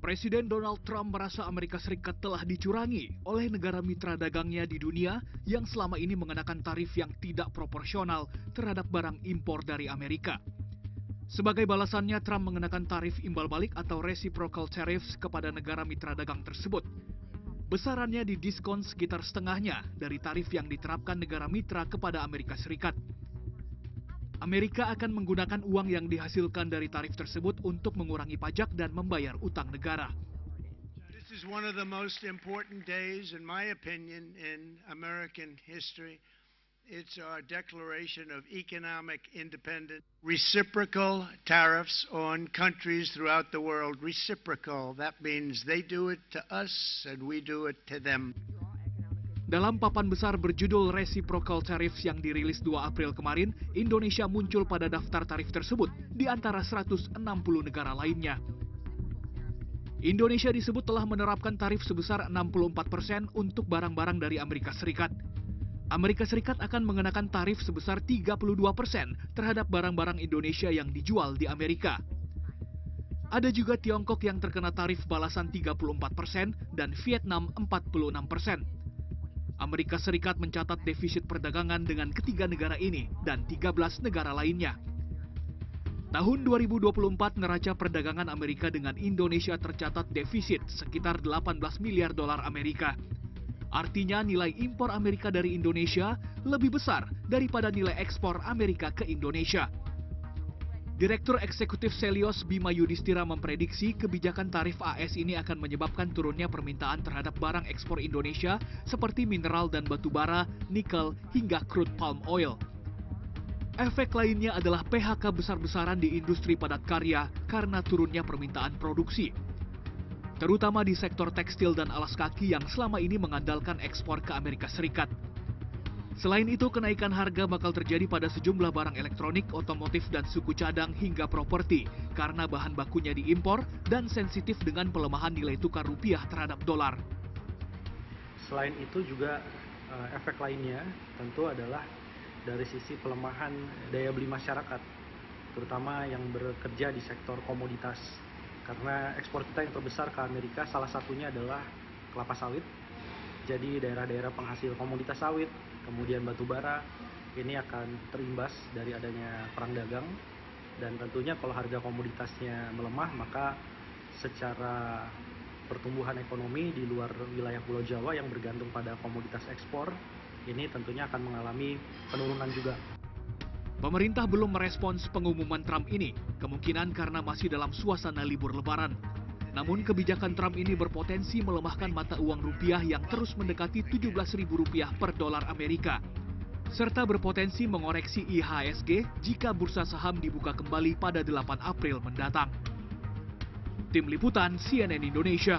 Presiden Donald Trump merasa Amerika Serikat telah dicurangi oleh negara mitra dagangnya di dunia yang selama ini mengenakan tarif yang tidak proporsional terhadap barang impor dari Amerika. Sebagai balasannya, Trump mengenakan tarif imbal balik atau reciprocal tariffs kepada negara mitra dagang tersebut. Besarannya didiskon sekitar setengahnya dari tarif yang diterapkan negara mitra kepada Amerika Serikat. Amerika akan menggunakan uang yang dihasilkan dari tarif tersebut untuk mengurangi pajak dan membayar utang negara. This is one of the most important days, in my opinion, in American history. It's our declaration of economic independence. Reciprocal tariffs on countries throughout the world. Reciprocal, that means they do it to us and we do it to them. Dalam papan besar berjudul Reciprocal Tariffs yang dirilis 2 April kemarin, Indonesia muncul pada daftar tarif tersebut di antara 160 negara lainnya. Indonesia disebut telah menerapkan tarif sebesar 64% untuk barang-barang dari Amerika Serikat. Amerika Serikat akan mengenakan tarif sebesar 32% terhadap barang-barang Indonesia yang dijual di Amerika. Ada juga Tiongkok yang terkena tarif balasan 34% dan Vietnam 46%. Amerika Serikat mencatat defisit perdagangan dengan ketiga negara ini dan 13 negara lainnya. Tahun 2024 neraca perdagangan Amerika dengan Indonesia tercatat defisit sekitar 18 miliar dolar Amerika. Artinya nilai impor Amerika dari Indonesia lebih besar daripada nilai ekspor Amerika ke Indonesia. Direktur Eksekutif Selios Bima Yudhistira memprediksi kebijakan tarif AS ini akan menyebabkan turunnya permintaan terhadap barang ekspor Indonesia seperti mineral dan batu bara, nikel, hingga crude palm oil. Efek lainnya adalah PHK besar-besaran di industri padat karya karena turunnya permintaan produksi, terutama di sektor tekstil dan alas kaki yang selama ini mengandalkan ekspor ke Amerika Serikat. Selain itu, kenaikan harga bakal terjadi pada sejumlah barang elektronik, otomotif, dan suku cadang hingga properti karena bahan bakunya diimpor dan sensitif dengan pelemahan nilai tukar rupiah terhadap dolar. Selain itu juga efek lainnya tentu adalah dari sisi pelemahan daya beli masyarakat, terutama yang bekerja di sektor komoditas. Karena ekspor kita yang terbesar ke Amerika salah satunya adalah kelapa sawit. Jadi daerah-daerah penghasil komoditas sawit, kemudian batu bara, ini akan terimbas dari adanya perang dagang. Dan tentunya kalau harga komoditasnya melemah, maka secara pertumbuhan ekonomi di luar wilayah Pulau Jawa yang bergantung pada komoditas ekspor, ini tentunya akan mengalami penurunan juga. Pemerintah belum merespons pengumuman Trump ini, kemungkinan karena masih dalam suasana libur Lebaran. Namun kebijakan Trump ini berpotensi melemahkan mata uang rupiah yang terus mendekati Rp17.000 per dolar Amerika, serta berpotensi mengoreksi IHSG jika bursa saham dibuka kembali pada 8 April mendatang. Tim Liputan CNN Indonesia.